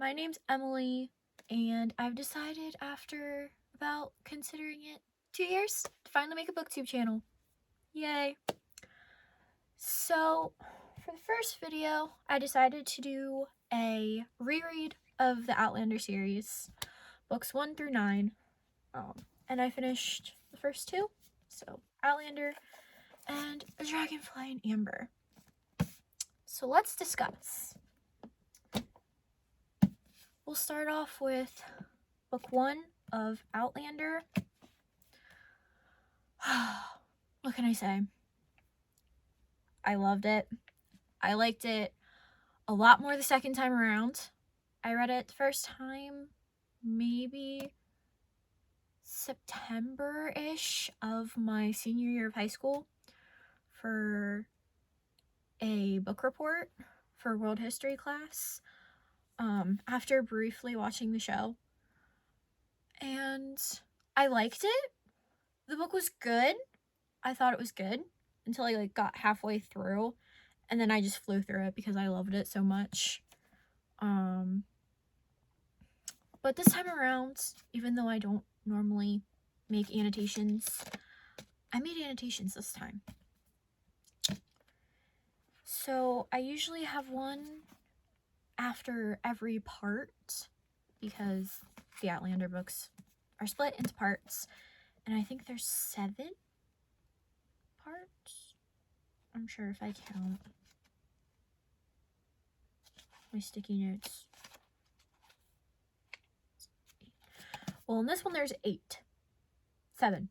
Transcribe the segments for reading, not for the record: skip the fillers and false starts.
My name's Emily, and I've decided after about considering it 2 years to finally make a booktube channel. Yay! So, for the first video, I decided to do a reread of the Outlander series, books 1 through 9, and I finished the first 2, so Outlander and Dragonfly and Amber. So let's discuss. We'll start off with book 1 of Outlander. What can I say? I loved it. I liked it a lot more the second time around. I read it the first time maybe September-ish of my senior year of high school for a book report for world history class, after briefly watching the show. And I liked it. The book was good. I thought it was good until I got halfway through, and then I just flew through it because I loved it so much. But this time around, even though I don't normally make annotations, I made annotations this time. So I usually have one after every part because the Outlander books are split into parts, and I think there's 7 parts. I'm sure if I count my sticky notes. Well, in this one there's 7.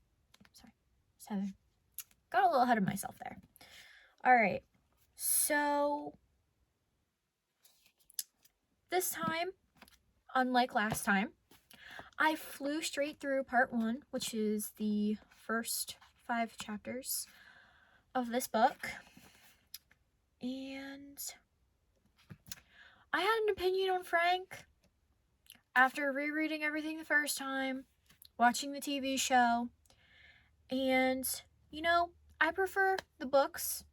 Sorry, 7. Got a little ahead of myself there. All right, so this time, unlike last time, I flew straight through part 1, which is the first 5 chapters of this book. And I had an opinion on Frank after rereading everything the first time, watching the TV show, and, you know, I prefer the books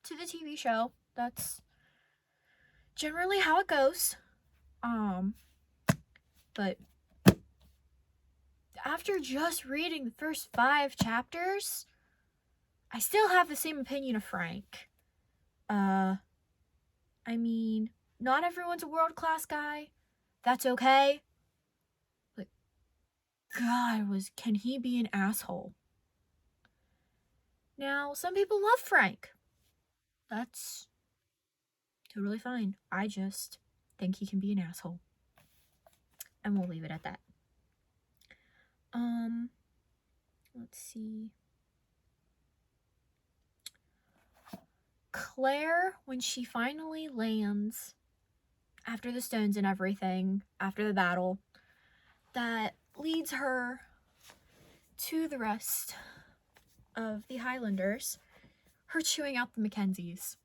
to the TV show. That's generally how it goes. But after just reading the first 5 chapters, I still have the same opinion of Frank. I mean, not everyone's a world-class guy. That's okay. But God, can he be an asshole? Now, some people love Frank. That's totally fine. I just think he can be an asshole. And we'll leave it at that. Let's see. Claire, when she finally lands after the stones and everything, after the battle, that leads her to the rest of the Highlanders, her chewing out the Mackenzies.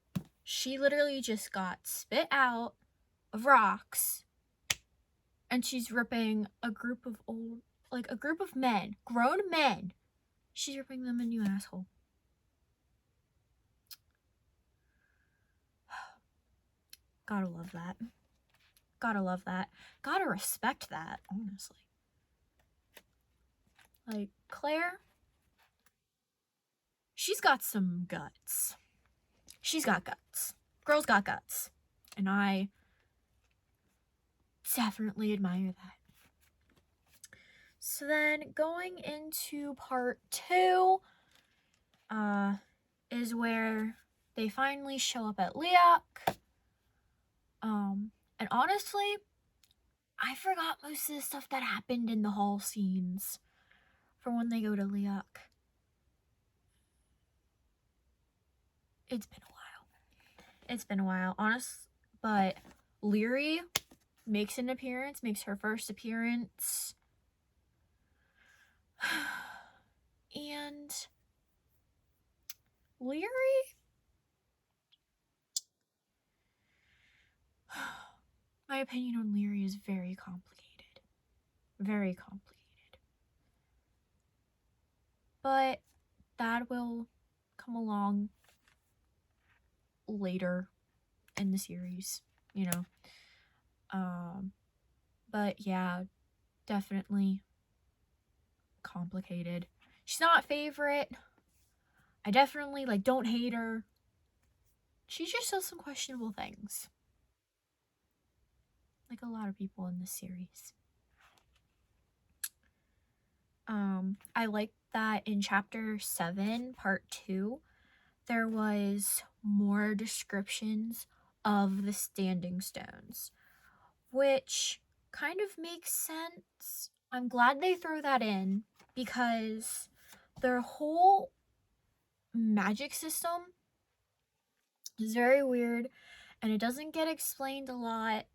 She literally just got spit out of rocks, and she's ripping a group of men, grown men. She's ripping them a new asshole. Gotta love that. Gotta love that. Gotta respect that, honestly. Claire, she's got some guts. She's got guts. Girl's got guts. And I definitely admire that. So then, going into part 2, is where they finally show up at Leok. And honestly, I forgot most of the stuff that happened in the hall scenes for when they go to Leok. It's been a while, but Leary makes her first appearance. And Leary, my opinion on Leary is very complicated. Very complicated. But that will come along later in the series, you know. But yeah, definitely complicated. She's not favorite. I definitely don't hate her. She just does some questionable things. Like a lot of people in this series. I like that in chapter 7, part 2, there was more descriptions of the standing stones, which kind of makes sense. I'm glad they throw that in because their whole magic system is very weird and it doesn't get explained a lot,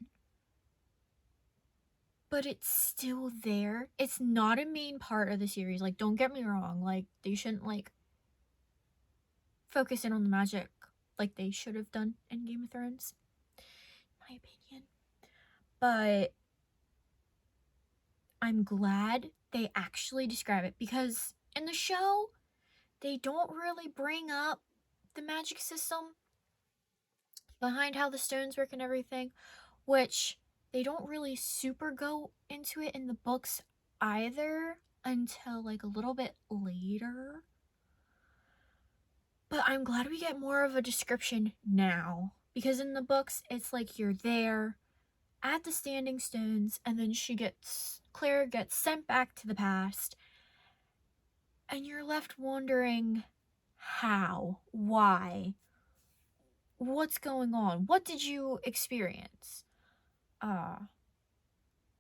but it's still there. It's not a main part of the series. Don't get me wrong. They shouldn't focus in on the magic like they should have done in Game of Thrones, in my opinion. But I'm glad they actually describe it because in the show, they don't really bring up the magic system behind how the stones work and everything, which they don't really super go into it in the books either until a little bit later. But I'm glad we get more of a description now because in the books, it's you're there at the standing stones and then Claire gets sent back to the past and you're left wondering how, why, what's going on, what did you experience?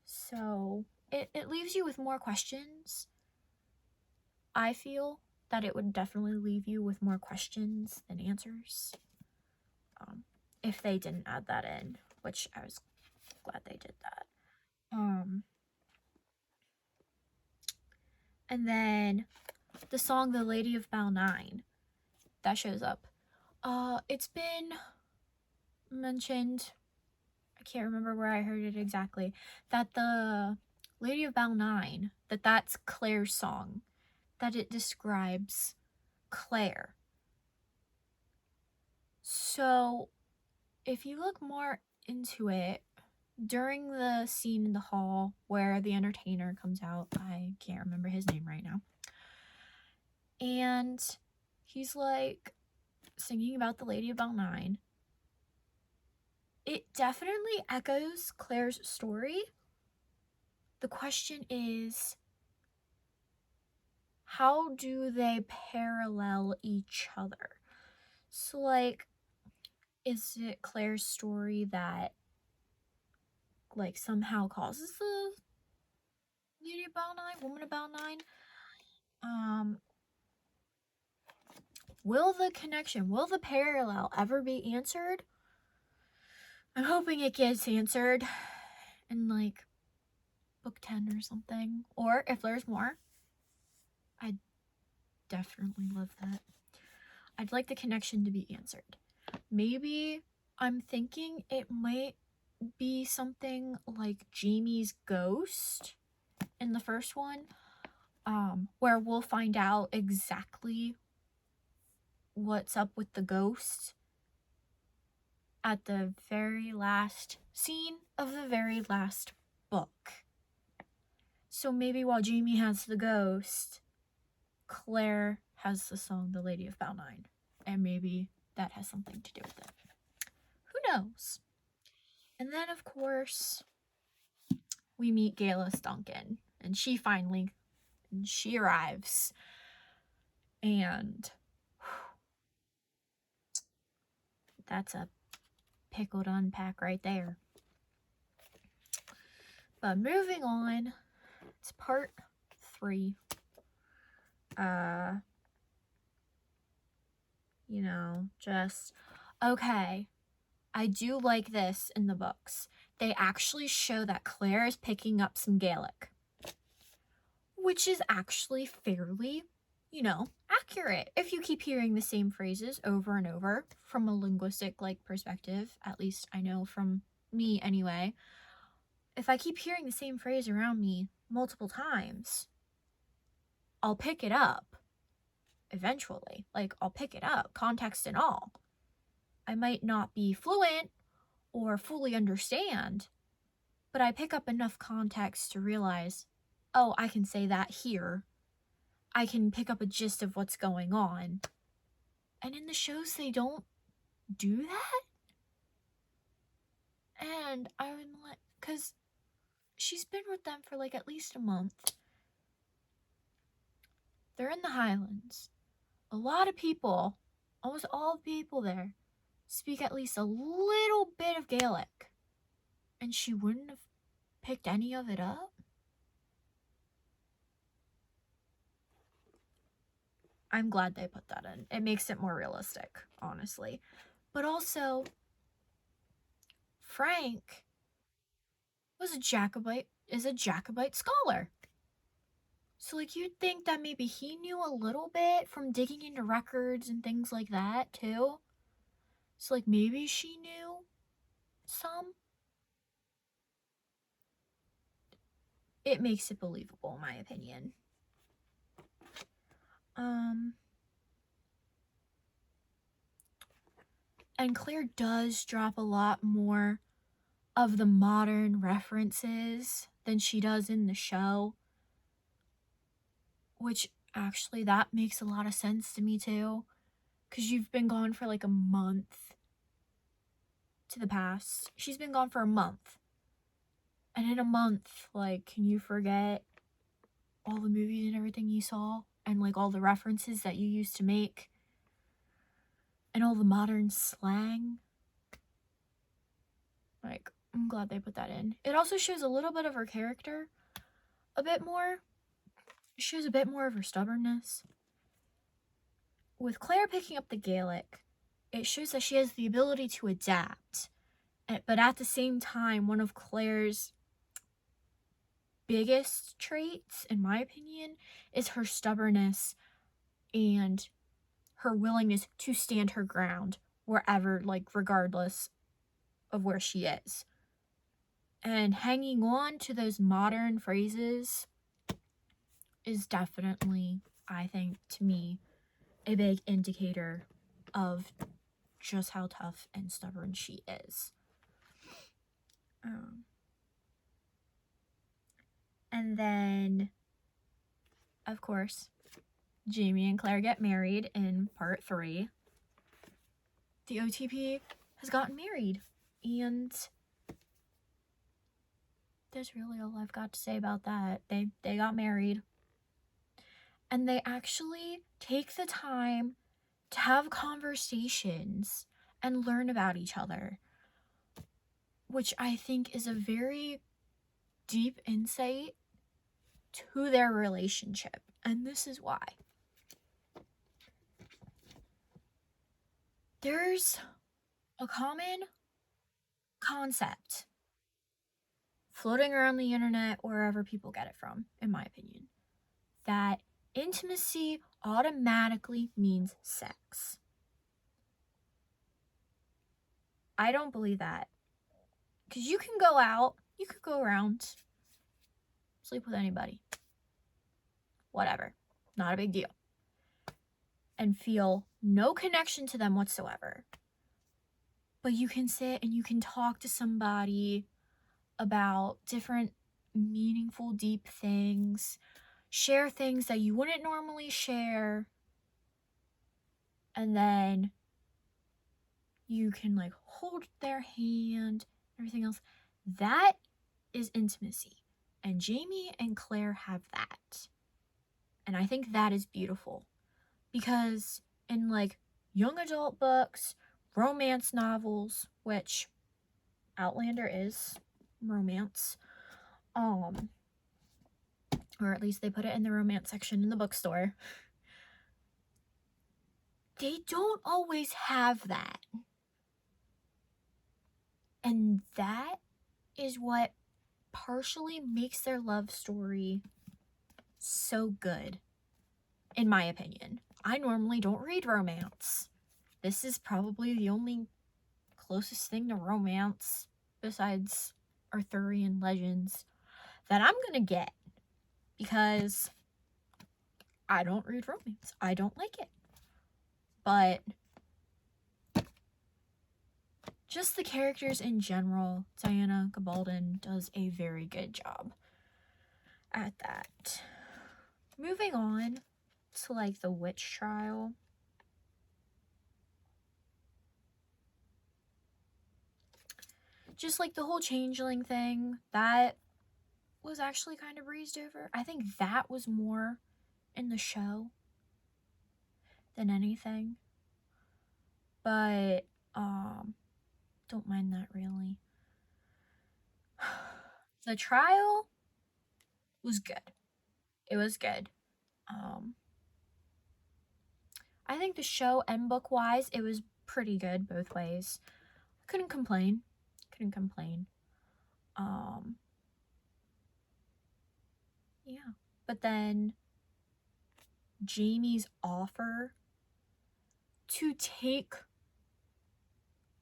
So it leaves you with more questions. I feel that it would definitely leave you with more questions than answers. If they didn't add that in, which I was glad they did that. And then the song The Lady of Balnine that shows up. It's been mentioned, I can't remember where I heard it exactly, that the Lady of Balnine, that's Claire's song, that it describes Claire. So if you look more into it, during the scene in the hall where the entertainer comes out, I can't remember his name right now, and he's singing about the Lady of Balnine, it definitely echoes Claire's story. The question is, how do they parallel each other? So, is it Claire's story that, somehow causes the Lady of Balnine, Woman of Balnine? Will the parallel ever be answered? I'm hoping it gets answered in, book 10 or something. Or if there's more, I'd definitely love that. I'd like the connection to be answered. Maybe I'm thinking it might be something like Jamie's ghost in the first one, where we'll find out exactly what's up with the ghost at the very last scene of the very last book. So maybe while Jamie has the ghost, Claire has the song The Lady of Balnine, and maybe that has something to do with it. Who knows? And then, of course, we meet Galis Duncan, and she arrives, and that's a pickle to unpack right there. But moving on, it's part 3. Okay, I do like this in the books. They actually show that Claire is picking up some Gaelic, which is actually fairly, accurate. If you keep hearing the same phrases over and over from a linguistic perspective, at least I know from me anyway, if I keep hearing the same phrase around me multiple times, I'll pick it up eventually. I'll pick it up, context and all. I might not be fluent or fully understand, but I pick up enough context to realize, oh, I can say that here. I can pick up a gist of what's going on. And in the shows, they don't do that. And I'm like, because she's been with them for like at least a month. They're in the Highlands. A lot of people, almost all the people there, speak at least a little bit of Gaelic. And she wouldn't have picked any of it up? I'm glad they put that in. It makes it more realistic, honestly. But also, Frank is a Jacobite scholar. So, like, you'd think that maybe he knew a little bit from digging into records and things like that, too. So, like, maybe she knew some. It makes it believable, in my opinion. And Claire does drop a lot more of the modern references than she does in the show. Which, actually, that makes a lot of sense to me, too. Because you've been gone for, like, a month to the past. She's been gone for a month. And in a month, like, can you forget all the movies and everything you saw? And, like, all the references that you used to make? And all the modern slang? Like, I'm glad they put that in. It also shows a little bit of her character. A bit more. It shows a bit more of her stubbornness. With Claire picking up the Gaelic, it shows that she has the ability to adapt. But at the same time, one of Claire's biggest traits, in my opinion, is her stubbornness and her willingness to stand her ground wherever, like, regardless of where she is. And hanging on to those modern phrases is definitely, I think, to me, a big indicator of just how tough and stubborn she is. And then, of course, Jamie and Claire get married in part 3. The OTP has gotten married, and that's really all I've got to say about that. They got married, and they actually take the time to have conversations and learn about each other, which I think is a very deep insight to their relationship, and this is why. There's a common concept floating around the internet, wherever people get it from, in my opinion, that intimacy automatically means sex. I don't believe that. Because you can go out, you could go around, sleep with anybody. Whatever. Not a big deal. And feel no connection to them whatsoever. But you can sit and you can talk to somebody about different meaningful, deep things. Share things that you wouldn't normally share. And then you can, like, hold their hand, everything else. That is intimacy. And Jamie and Claire have that. And I think that is beautiful. Because in, like, young adult books, romance novels, which Outlander is romance, or at least they put it in the romance section in the bookstore, they don't always have that. And that is what partially makes their love story so good, in my opinion. I normally don't read romance. This is probably the only closest thing to romance, besides Arthurian legends, that I'm gonna get. Because I don't read romance. I don't like it. But just the characters in general, Diana Gabaldon does a very good job at that. Moving on to like the witch trial. Just like the whole changeling thing, that was actually kind of breezed over. I think that was more in the show than anything. But don't mind that really. The trial was good. It was good. I think the show and book wise, it was pretty good both ways. Couldn't complain. Yeah. But then Jamie's offer to take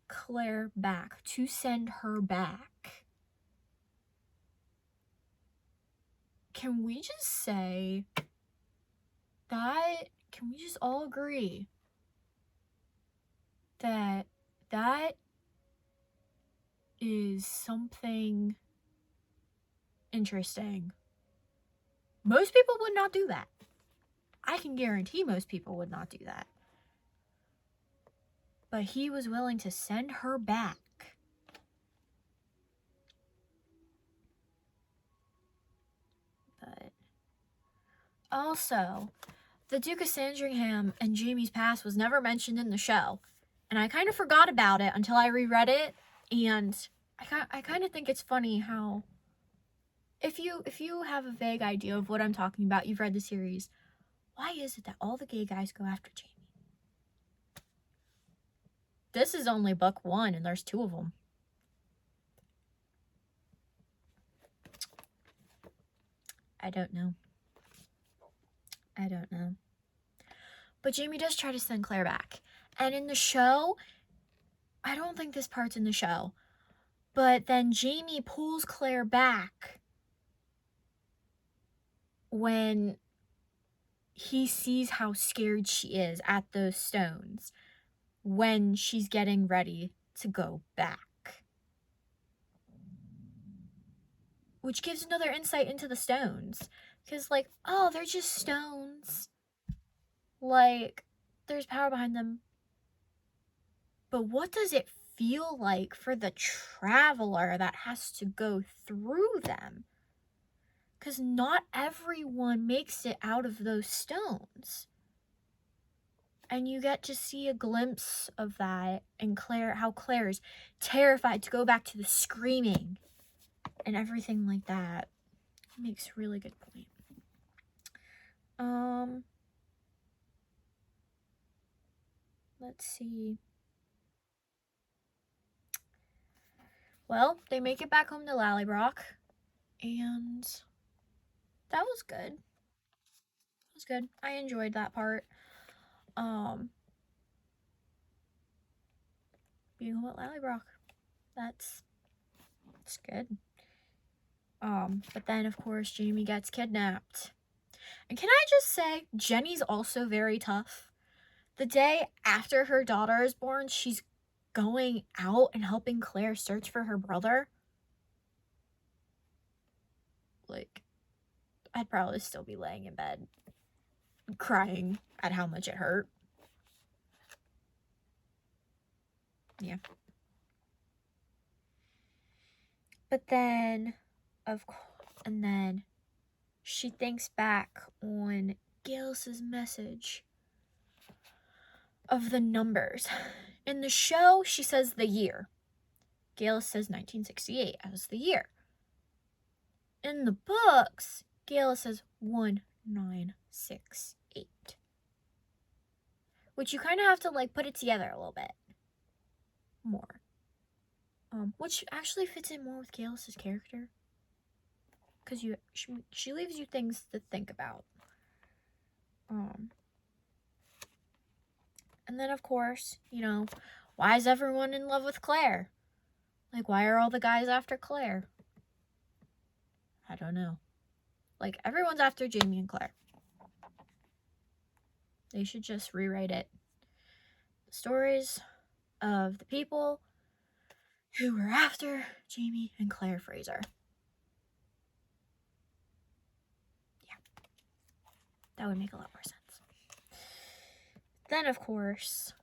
Claire back, to send her back. Can we just say that, can we just all agree that that is something interesting? Most people would not do that. I can guarantee most people would not do that. But he was willing to send her back. But also, the Duke of Sandringham and Jamie's past was never mentioned in the show. And I kind of forgot about it until I reread it. And I kind of think it's funny how, if you have a vague idea of what I'm talking about, you've read the series, why is it that all the gay guys go after Jamie? This is only book 1 and there's 2 of them. I don't know. But Jamie does try to send Claire back. And in the show, I don't think this part's in the show, but then Jamie pulls Claire back when he sees how scared she is at those stones when she's getting ready to go back. Which gives another insight into the stones. Because, like, oh, they're just stones. Like, there's power behind them. But what does it feel like for the traveler that has to go through them? Because not everyone makes it out of those stones. And you get to see a glimpse of that, and how Claire's terrified to go back to the screaming and everything like that. It makes a really good point. Let's see. Well, they make it back home to Lallybroch, and that was good. It was good. I enjoyed that part. Being home at Lallybroch. That's good. But then of course Jamie gets kidnapped. And can I just say, Jenny's also very tough. The day after her daughter is born, she's going out and helping Claire search for her brother. Like, I'd probably still be laying in bed crying at how much it hurt. Yeah. But then, and then she thinks back on Gillis's message of the numbers. In the show, she says the year. Gillis says 1968 as the year. In the books, Gillis says 1968. Which you kind of have to like put it together a little bit more. Which actually fits in more with Gillis's character. Because she leaves you things to think about. And then, of course, you know, why is everyone in love with Claire? Like, why are all the guys after Claire? I don't know. Like, everyone's after Jamie and Claire. They should just rewrite it. The stories of the people who were after Jamie and Claire Fraser. Yeah, that would make a lot more sense. Then, of course,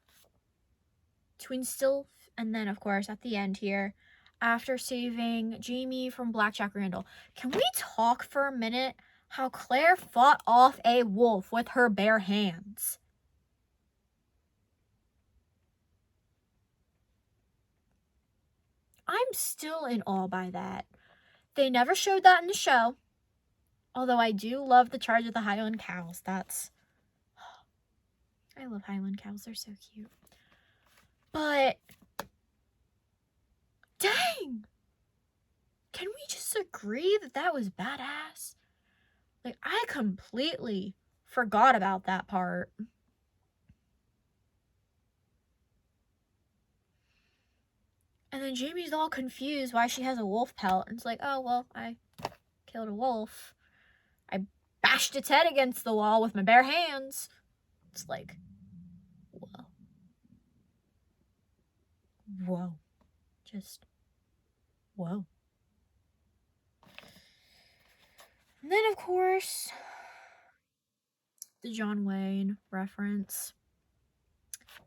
and then, of course, at the end here, after saving Jamie from Black Jack Randall, can we talk for a minute how Claire fought off a wolf with her bare hands? I'm still in awe by that. They never showed that in the show, although I do love the charge of the Highland cows. I love Highland cows. They're so cute. But, dang! Can we just agree that that was badass? Like, I completely forgot about that part. And then Jamie's all confused why she has a wolf pelt. And it's like, oh, well, I killed a wolf. I bashed its head against the wall with my bare hands. It's like, whoa. Whoa. Just, whoa. And then, of course, the John Wayne reference.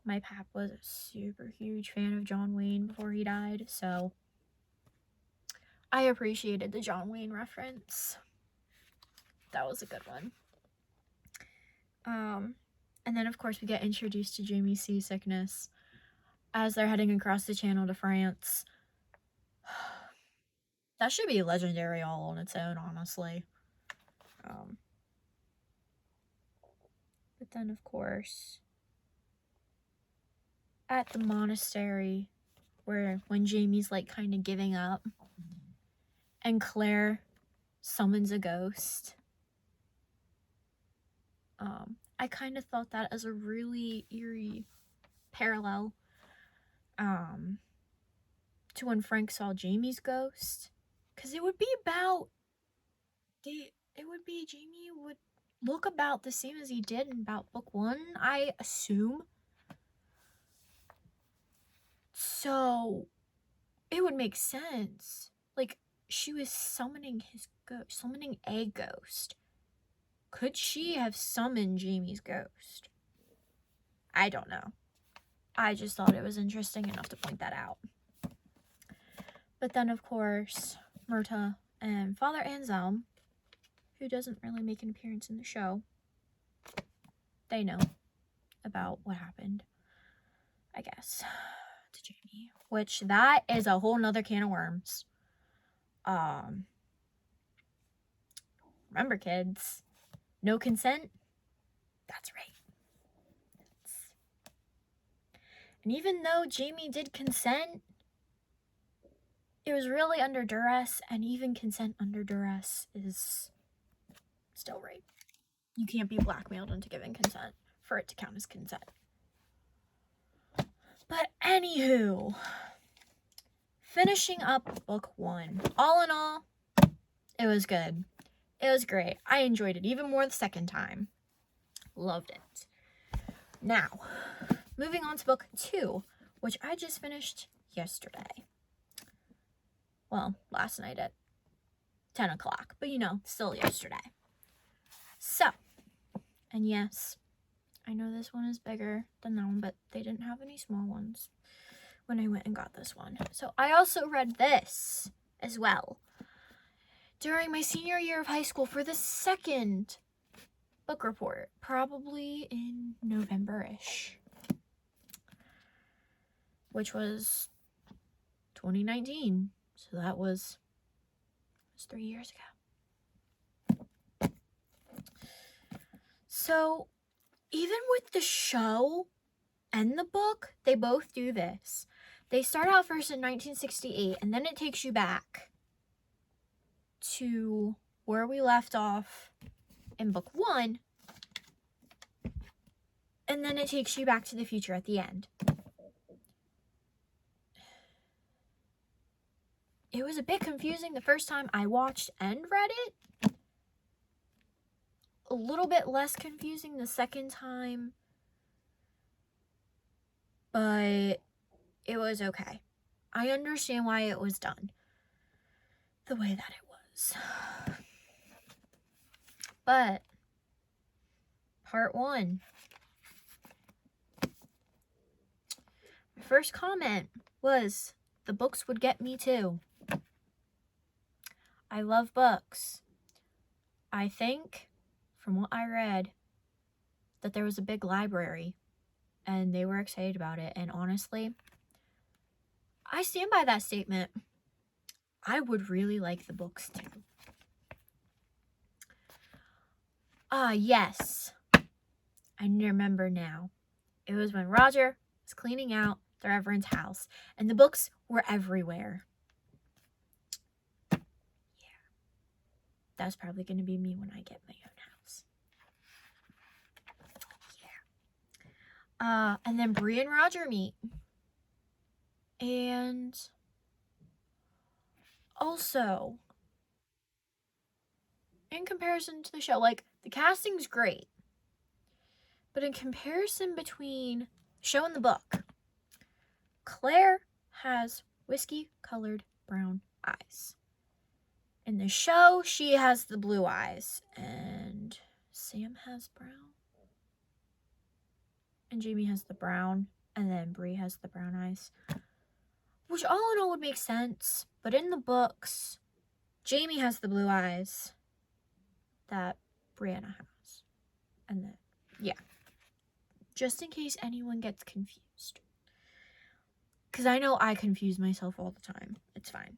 My pap was a super huge fan of John Wayne before he died, so I appreciated the John Wayne reference. That was a good one. And then, of course, we get introduced to Jamie's seasickness as they're heading across the channel to France. That should be legendary all on its own, honestly. But then, of course, at the monastery, when Jamie's like kind of giving up, and Claire summons a ghost. I kind of thought that as a really eerie parallel to when Frank saw Jamie's ghost, because it would be Jamie would look about the same as he did in about book 1, I assume. So it would make sense. Like, she was summoning his ghost, summoning a ghost. Could she have summoned Jamie's ghost? I don't know. I just thought it was interesting enough to point that out. But then, of course, Myrta and Father Anselm, who doesn't really make an appearance in the show, they know about what happened, I guess, to Jamie. Which, that is a whole nother can of worms. Remember, kids, no consent? That's right. And even though Jamie did consent, it was really under duress, and even consent under duress is still rape. You can't be blackmailed into giving consent for it to count as consent. But anywho, finishing up book 1. All in all, it was good. It was great. I enjoyed it even more the second time. Loved it. Now, moving on to book 2, which I just finished yesterday. Well, last night at 10 o'clock, but still yesterday. So, and yes, I know this one is bigger than that one, but they didn't have any small ones when I went and got this one. So I also read this as well during my senior year of high school for the second book report, probably in November-ish, which was 2019. So that was 3 years ago. So even with the show and the book, they both do this. They start out first in 1968, and then it takes you back to where we left off in book 1, and then it takes you back to the future at the end. It was a bit confusing the first time I watched and read it. A little bit less confusing the second time, but it was okay. I understand why it was done the way that it was. But part 1. My first comment was, the books would get me too. I love books. I think, from what I read, that there was a big library and they were excited about it. And honestly, I stand by that statement. I would really like the books too. Yes. I remember now. It was when Roger was cleaning out the Reverend's house and the books were everywhere. Yeah. That's probably going to be me when I get my own house. Yeah. And then Bree and Roger meet. And also, in comparison to the show, like, the casting's great. But in comparison between the show and the book, Claire has whiskey-colored brown eyes. In the show, she has the blue eyes. And Sam has brown. And Jamie has the brown. And then Bree has the brown eyes. Which all in all would make sense. But in the books, Jamie has the blue eyes that Brianna has. And then, yeah. Just in case anyone gets confused. Because I know I confuse myself all the time. It's fine.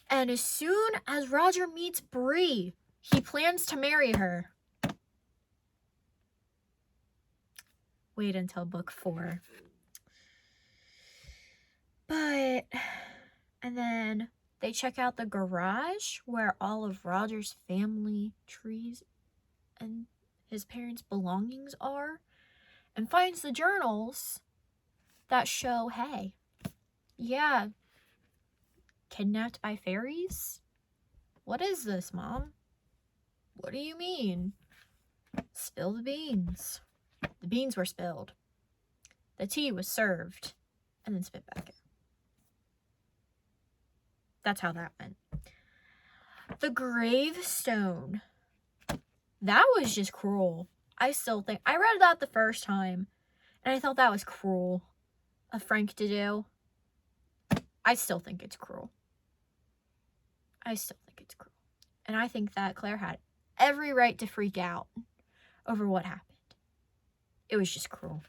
And as soon as Roger meets Bree, he plans to marry her. Wait until book 4. But, and then they check out the garage where all of Roger's family trees and his parents' belongings are, and finds the journals that show, hey, yeah, kidnapped by fairies? What is this, Mom? What do you mean? Spill the beans. The beans were spilled. The tea was served and then spit back in. That's how that went. The gravestone. That was just cruel. I still think, I read that the first time and I thought that was cruel of Frank to do. I still think it's cruel. And I think that Claire had every right to freak out over what happened. It was just cruel.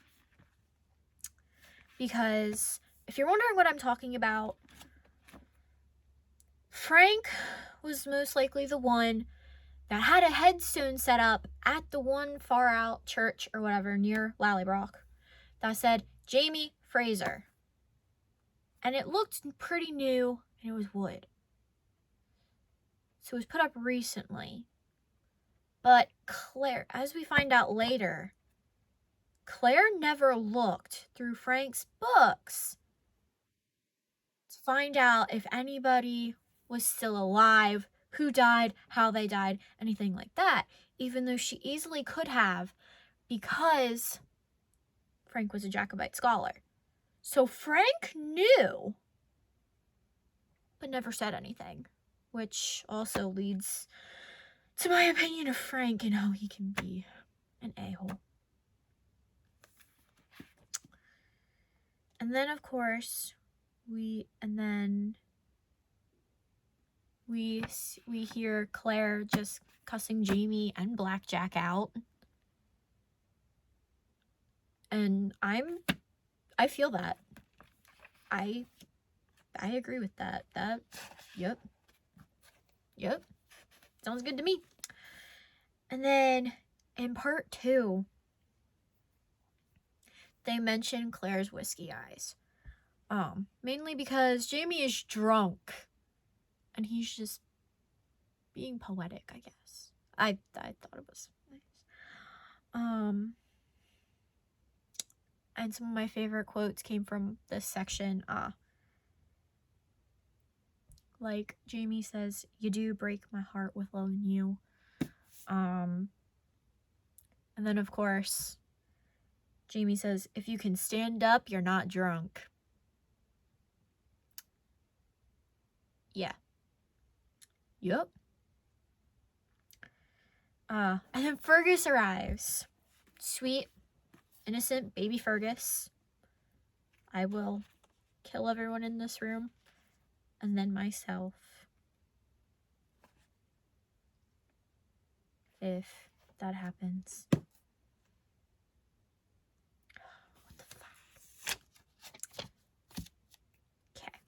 Because if you're wondering what I'm talking about, Frank was most likely the one that had a headstone set up at the one far out church or whatever near Lallybroch that said Jamie Fraser. And it looked pretty new and it was wood. So it was put up recently. But Claire, as we find out later, Claire never looked through Frank's books to find out if anybody was still alive, who died, how they died, anything like that, even though she easily could have, because Frank was a Jacobite scholar. So Frank knew, but never said anything, which also leads to my opinion of Frank and how he can be an a-hole. And then, of course, we hear Claire just cussing Jamie and Blackjack out. And I feel that. I agree with that. Yep. Sounds good to me. And then in part 2, they mention Claire's whiskey eyes. Mainly because Jamie is drunk. And he's just being poetic, I guess. I thought it was nice. And some of my favorite quotes came from this section. Like Jamie says, "You do break my heart with loving you." And then of course, Jamie says, "If you can stand up, you're not drunk." Yeah. Yup. And then Fergus arrives. Sweet, innocent baby Fergus. I will kill everyone in this room. And then myself. If that happens. What the fuck? Okay.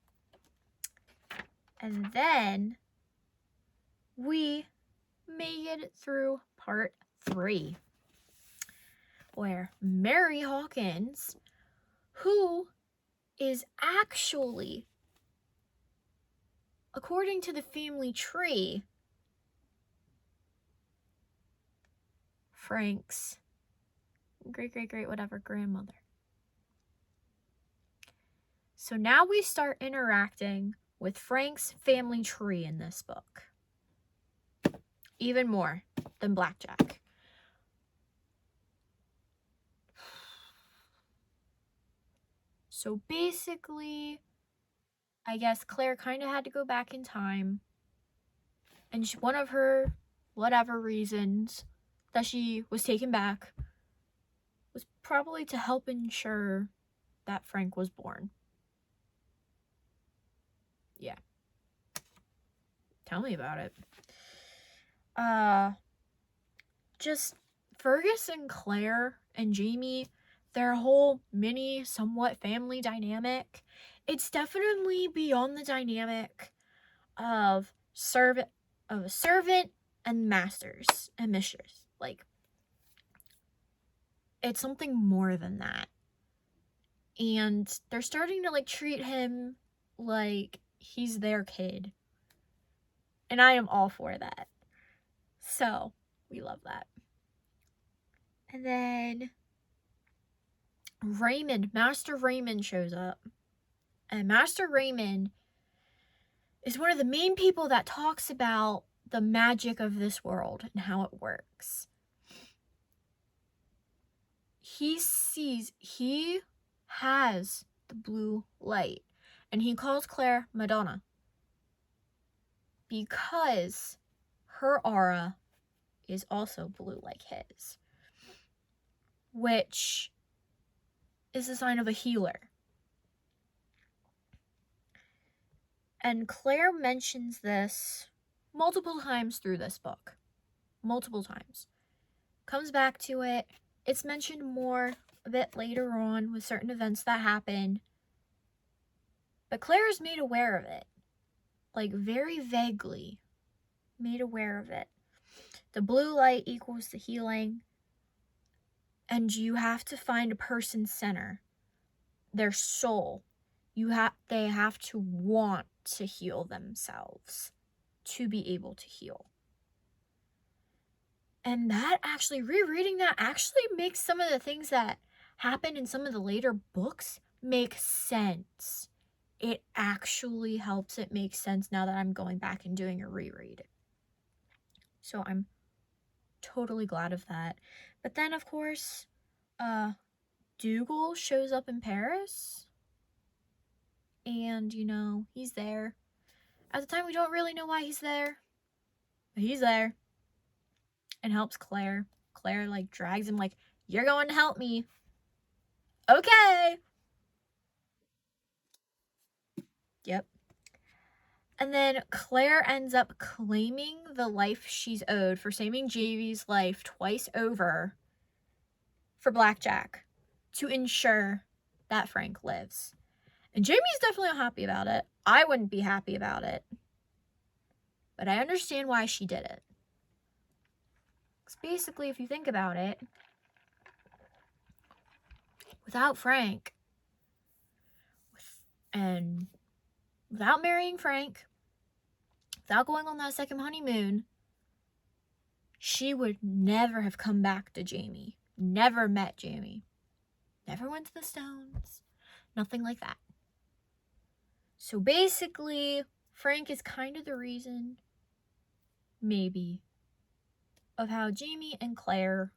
And then we made it through part 3. Where Mary Hawkins, who is actually, according to the family tree, Frank's great whatever grandmother. So now we start interacting with Frank's family tree in this book. Even more than Blackjack. So basically, I guess Claire kind of had to go back in time. And one of her whatever reasons that she was taken back was probably to help ensure that Frank was born. Yeah. Tell me about it. Just Fergus and Claire and Jamie, their whole mini somewhat family dynamic, it's definitely beyond the dynamic of a servant and masters and mistress. Like, it's something more than that. And they're starting to like treat him like he's their kid. And I am all for that. So, we love that. And then Master Raymond shows up. And Master Raymond is one of the main people that talks about the magic of this world and how it works. He has the blue light. And he calls Claire Madonna. Because her aura is also blue like his. Which is a sign of a healer. And Claire mentions this multiple times through this book. Multiple times. Comes back to it. It's mentioned more a bit later on with certain events that happen. But Claire is made aware of it. Like, very vaguely made aware of it. The blue light equals the healing. And you have to find a person's center. Their soul. They have to want to heal themselves to be able to heal. And that actually, rereading that actually makes some of the things that happen in some of the later books make sense. It actually helps it make sense now that I'm going back and doing a reread. So I'm totally glad of that. But then, of course, Dougal shows up in Paris. And, he's there. At the time, we don't really know why he's there. But he's there. And helps Claire. Claire, drags him, you're going to help me. Okay. Yep. And then Claire ends up claiming the life she's owed for saving Jamie's life twice over for Blackjack to ensure that Frank lives. And Jamie's definitely not happy about it. I wouldn't be happy about it. But I understand why she did it. Because basically, if you think about it, without Frank, and without marrying Frank, without going on that second honeymoon, she would never have come back to Jamie. Never met Jamie. Never went to the Stones. Nothing like that. So basically, Frank is kind of the reason, maybe, of how Jamie and Claire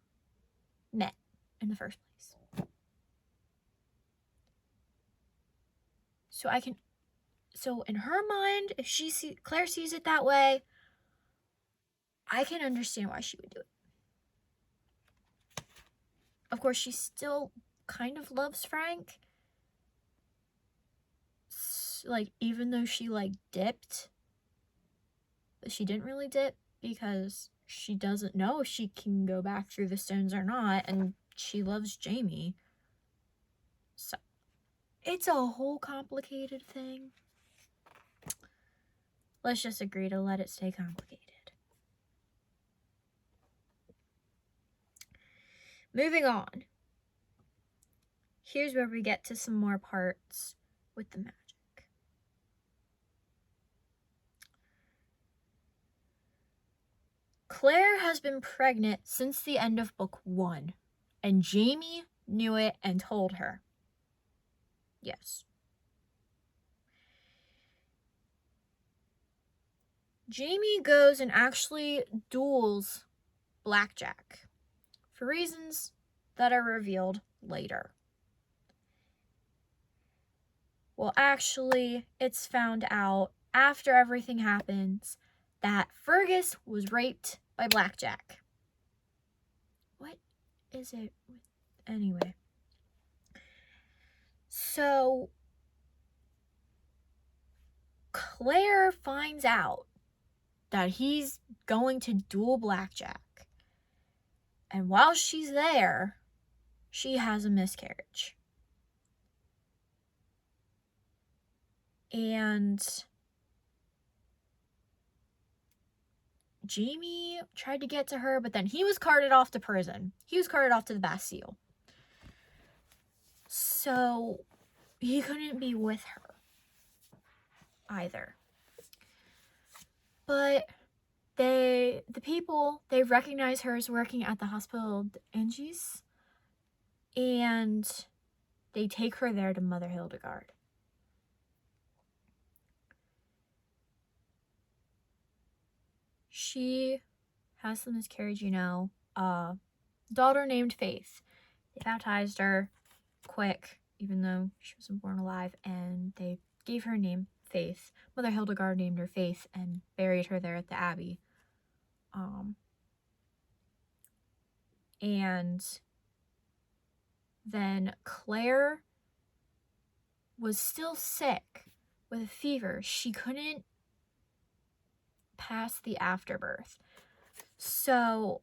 met in the first place. So in her mind, if Claire sees it that way, I can understand why she would do it. Of course, she still kind of loves Frank. Like, even though she, like, dipped, but she didn't really dip because she doesn't know if she can go back through the stones or not, and she loves Jamie. So, it's a whole complicated thing. Let's just agree to let it stay complicated. Moving on. Here's where we get to some more parts with the magic. Claire has been pregnant since the end of book 1, and Jamie knew it and told her. Yes. Jamie goes and actually duels Blackjack for reasons that are revealed later. Well, actually, it's found out after everything happens that Fergus was raped by Blackjack. What is it? Anyway. So, Claire finds out that he's going to duel Blackjack. And while she's there, she has a miscarriage. And Jamie tried to get to her, but then he was carted off to prison. He was carted off to the Bastille. So he couldn't be with her either. But the people, they recognize her as working at the Hospital d'Angers, and they take her there to Mother Hildegard. She has the miscarriage, daughter named Faith. They baptized her quick, even though she wasn't born alive, and they gave her a name, Faith. Mother Hildegard named her Faith and buried her there at the Abbey. And then Claire was still sick with a fever. She couldn't pass the afterbirth. So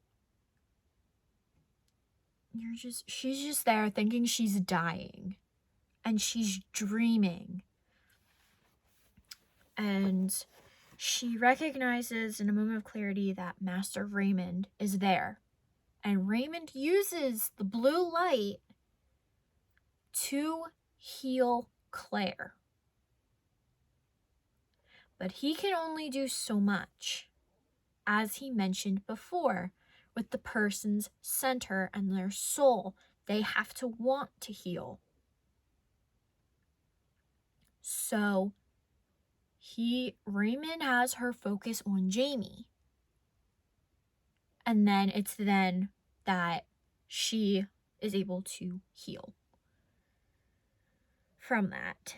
she's just there thinking she's dying, and she's dreaming. And she recognizes in a moment of clarity that Master Raymond is there. And Raymond uses the blue light to heal Claire. But he can only do so much, as he mentioned before, with the person's center and their soul. They have to want to heal. So Raymond has her focus on Jamie. And then it's then that she is able to heal from that.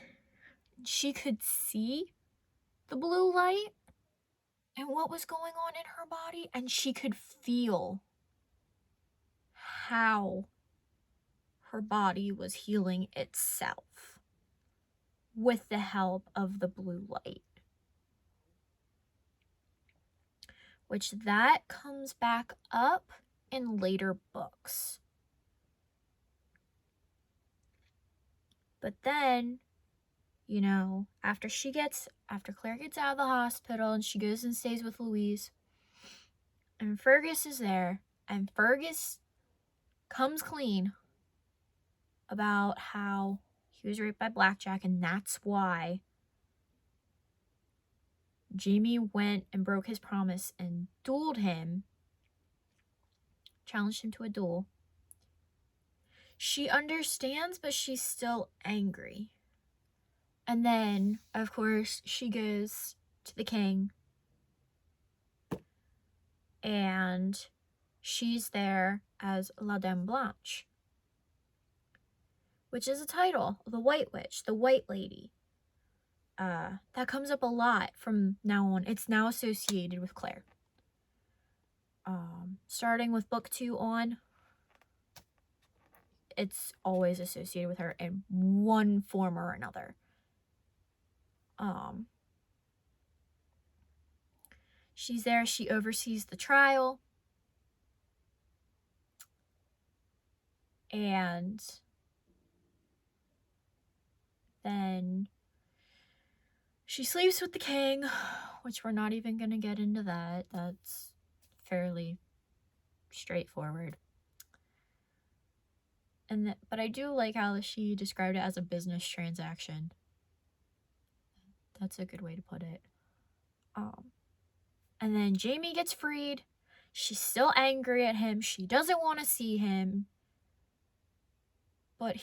She could see the blue light and what was going on in her body, and she could feel how her body was healing itself with the help of the blue light. Which that comes back up in later books. But then, after Claire gets out of the hospital and she goes and stays with Louise, and Fergus is there, and Fergus comes clean about how he was raped by Blackjack, and that's why Jamie went and broke his promise and dueled him, challenged him to a duel. She understands, but she's still angry. And then, of course, she goes to the king, and she's there as La Dame Blanche, which is a title, the White Witch, the White Lady. that comes up a lot from now on. It's now associated with Claire. Starting with book 2 on, it's always associated with her in one form or another. She's there, she oversees the trial, and then she sleeps with the king, which we're not even gonna get into that. That's fairly straightforward. But I do like how she described it as a business transaction. That's a good way to put it. And then Jamie gets freed. She's still angry at him. She doesn't want to see him. But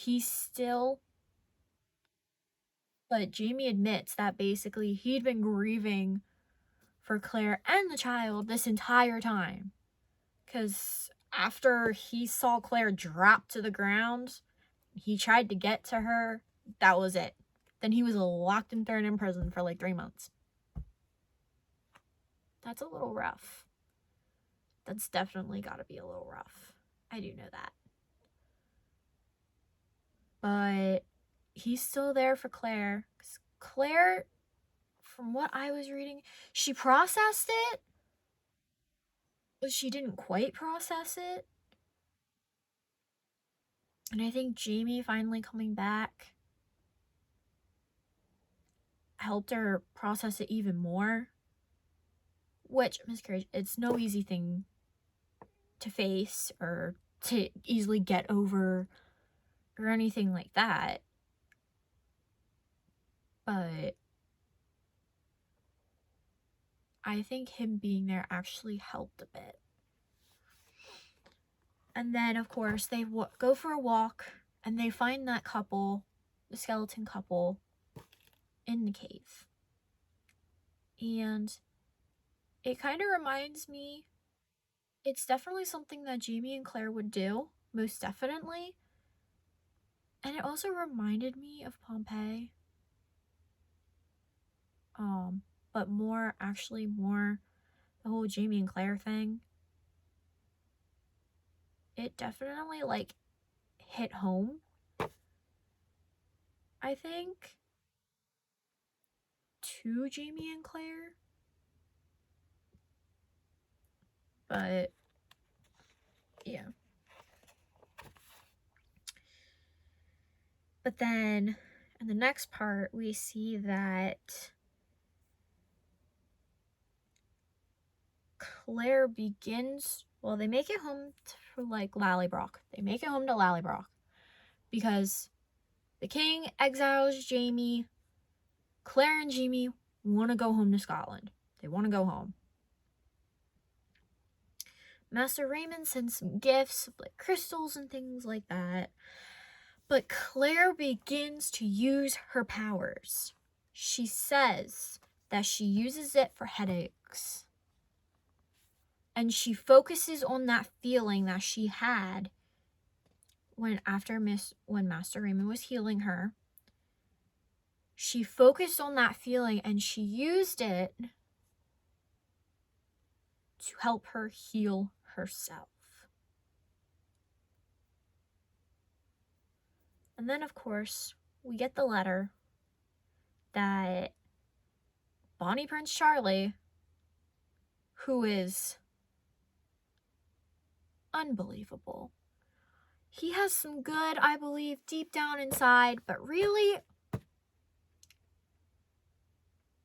Jamie admits that basically he'd been grieving for Claire and the child this entire time. Because after he saw Claire drop to the ground, he tried to get to her. That was it. Then he was locked and thrown in prison for like 3 months. That's a little rough. That's definitely got to be a little rough. I do know that. But he's still there for Claire. 'Cause Claire, from what I was reading, she processed it, but she didn't quite process it. And I think Jamie finally coming back helped her process it even more. Which, miscarriage, it's no easy thing to face or to easily get over or anything like that. But I think him being there actually helped a bit. And then, of course, they go for a walk and they find that couple, the skeleton couple, in the cave. And it kind of reminds me, it's definitely something that Jamie and Claire would do, most definitely. And it also reminded me of Pompeii. But more the whole Jamie and Claire thing. It definitely, like, hit home, I think, to Jamie and Claire. But, yeah. But then, in the next part, we see that Claire begins, well, they make it home to, like, Lallybroch. They make it home to Lallybroch because the king exiles Jamie. Claire and Jamie want to go home to Scotland. They want to go home. Master Raymond sends some gifts, like crystals and things like that. But Claire begins to use her powers. She says that she uses it for headaches. And she focuses on that feeling that she had when Master Raymond was healing her. She focused on that feeling and she used it to help her heal herself. And then, of course, we get the letter that Bonnie Prince Charlie, who is unbelievable. He has some good, I believe, deep down inside, but really,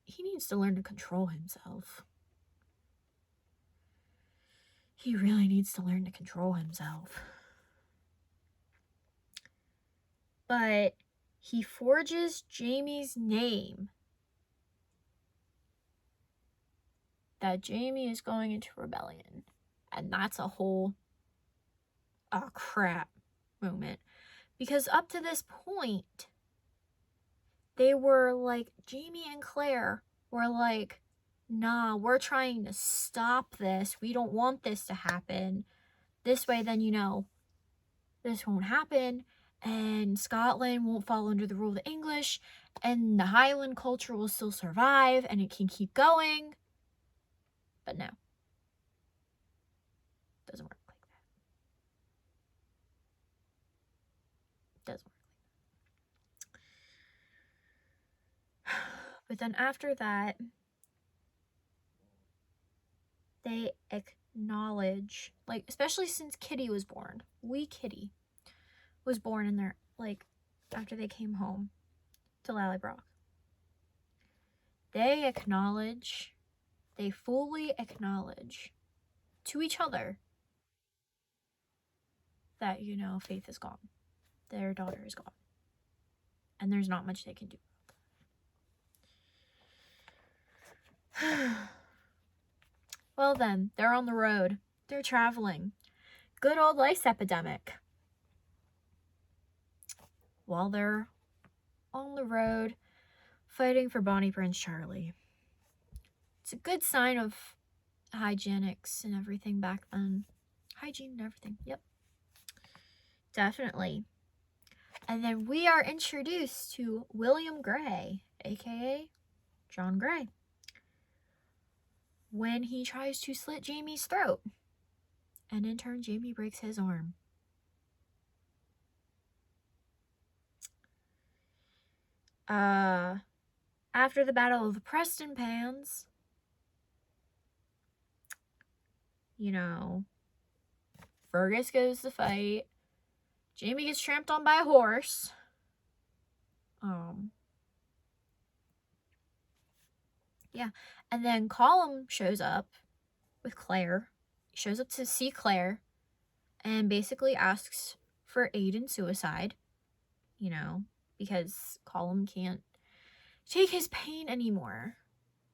he needs to learn to control himself. He really needs to learn to control himself. But he forges Jamie's name. That Jamie is going into rebellion. And that's a whole, oh crap moment. Because up to this point, they were like, Jamie and Claire were like, nah, we're trying to stop this. We don't want this to happen. This way, then, this won't happen. And Scotland won't fall under the rule of the English. and the Highland culture will still survive and it can keep going. But no. Doesn't work like that. Doesn't work like that. But then after that, they acknowledge, like, especially since Kitty was born. Kitty was born in their, like, after they came home to Lallybroch. They fully acknowledge to each other that, Faith is gone. Their daughter is gone. And there's not much they can do. Well then, they're on the road. They're traveling. Good old lice epidemic. While they're on the road fighting for Bonnie Prince Charlie. It's a good sign of hygienics and everything back then. Hygiene and everything. Yep. Definitely. And then we are introduced to William Grey, aka John Grey, when he tries to slit Jamie's throat. And in turn, Jamie breaks his arm. After the Battle of the Preston Pans, Fergus goes to fight. Jamie gets tramped on by a horse. Yeah. And then Colum shows up with Claire. He shows up to see Claire and basically asks for aid in suicide, because Colum can't take his pain anymore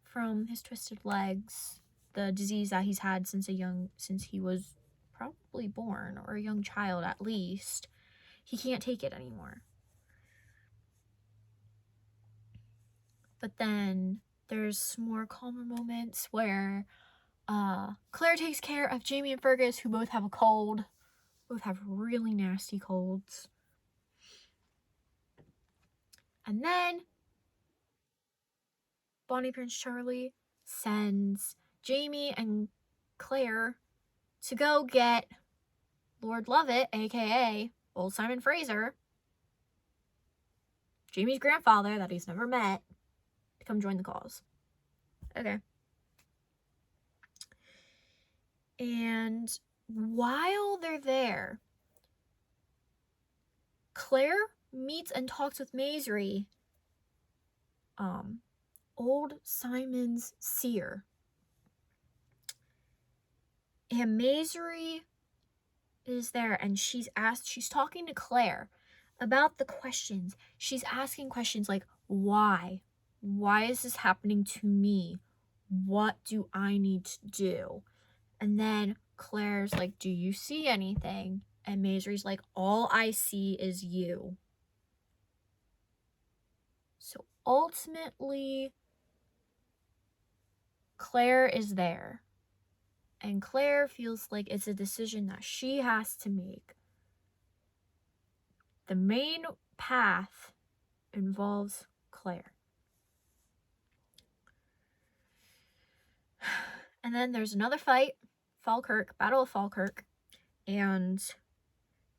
from his twisted legs, the disease that he's had since he was probably born, or a young child at least. He can't take it anymore. But then there's more calmer moments where Claire takes care of Jamie and Fergus, who both have a cold. Both have really nasty colds. And then Bonnie Prince Charlie sends Jamie and Claire to go get Lord Lovett, aka old Simon Fraser, Jamie's grandfather that he's never met, to come join the cause. Okay. And while they're there, Claire meets and talks with Maisry, old Simon's seer. And Maisry is there, and she's talking to Claire about the questions. She's asking questions like, why? Why is this happening to me? What do I need to do? And then Claire's like, do you see anything? And Maisry's like, all I see is you. So ultimately, Claire is there. And Claire feels like it's a decision that she has to make. The main path involves Claire. And then there's another fight, Battle of Falkirk, and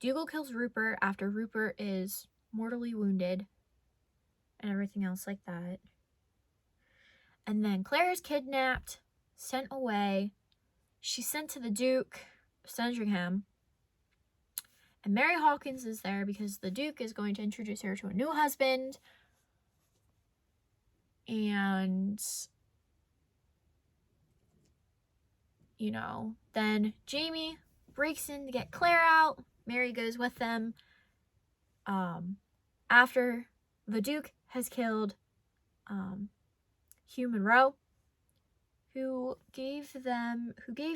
Dougal kills Rupert after Rupert is mortally wounded and everything else like that. And then Claire is kidnapped, sent away. She's sent to the Duke of Sandringham. And Mary Hawkins is there because the Duke is going to introduce her to a new husband. And, then Jamie breaks in to get Claire out. Mary goes with them. After the Duke has killed Hugh Monroe, who gave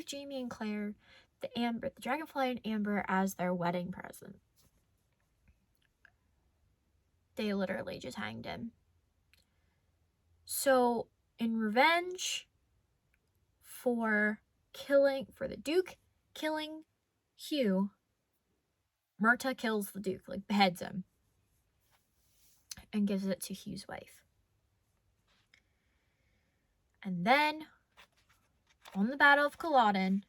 Jamie and Claire the Dragonfly and Amber as their wedding present. They literally just hanged him. So, in revenge for the Duke killing Hugh, Myrta kills the Duke, beheads him. and gives it to Hugh's wife. And then, on the Battle of Culloden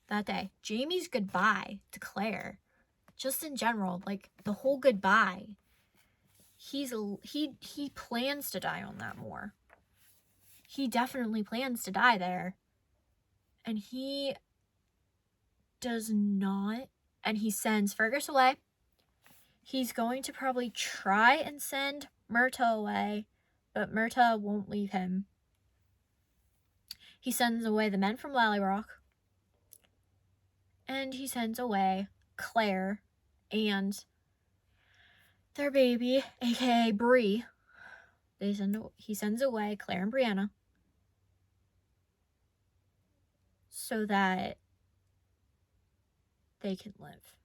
that day, Jaime's goodbye to Claire, just in general, like the whole goodbye, he plans to die on that moor. He definitely plans to die there. And he does not, and he sends Fergus away. He's going to probably try and send Myrta away, but Myrta won't leave him. He sends away the men from Lallybroch, and he sends away Claire and their baby, aka Bree. He sends away Claire and Brianna so that they can live.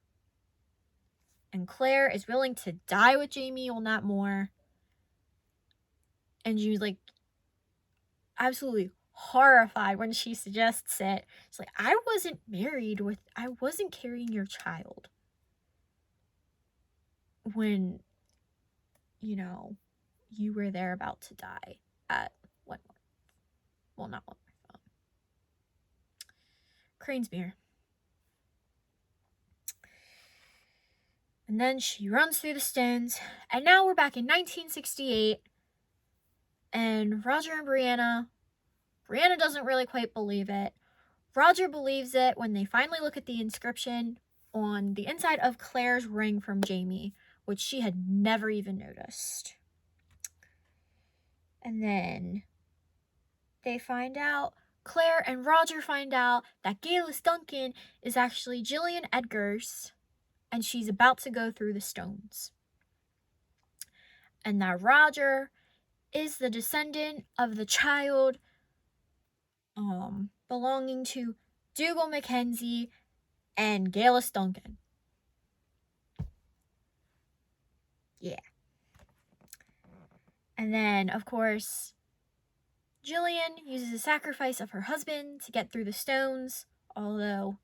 And Claire is willing to die with Jaime on that moor. And she's like absolutely horrified when she suggests it. It's like, I wasn't carrying your child when, you were there about to die at Wentworth. Well, not Wentworth. Cranesmere. And then she runs through the stones. And now we're back in 1968. And Roger and Brianna doesn't really quite believe it. Roger believes it when they finally look at the inscription on the inside of Claire's ring from Jaime, which she had never even noticed. And then Claire and Roger find out that Geillis Duncan is actually Gillian Edgar's, and she's about to go through the stones. And that Roger is the descendant of the child belonging to Dougal Mackenzie and Geillis Duncan. Yeah. And then, of course, Gillian uses a sacrifice of her husband to get through the stones, although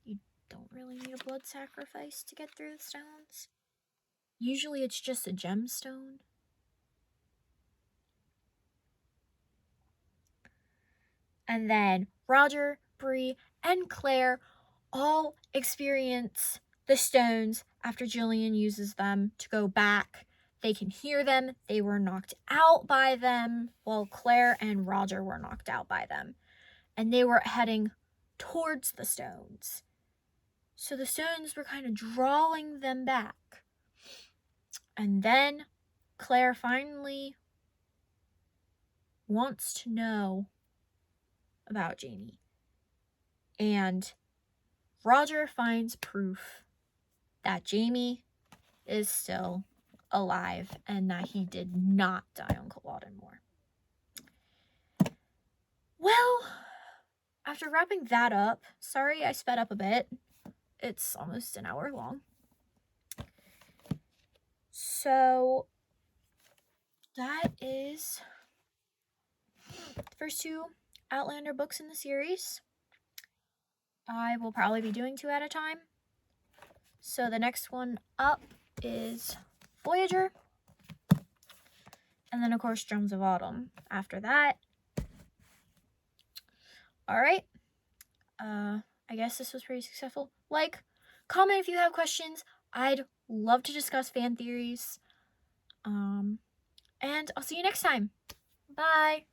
you don't really need a blood sacrifice to get through the stones. Usually it's just a gemstone. And then Roger, Bree, and Claire all experience the stones after Gillian uses them to go back. They can hear them. They were knocked out by them, while Claire and Roger were knocked out by them. And they were heading towards the stones. So the stones were kind of drawing them back. And then Claire finally wants to know about Jaime. And Roger finds proof that Jaime is still alive and that he did not die on Culloden Moor. Well, after wrapping that up, sorry I sped up a bit. It's almost an hour long. So that is the first two Outlander books in the series. I will probably be doing 2 at a time. So the next one up is Voyager. And then, of course, Drums of Autumn after that. Alright. I guess this was pretty successful. Like, comment if you have questions. I'd love to discuss fan theories. And I'll see you next time. Bye.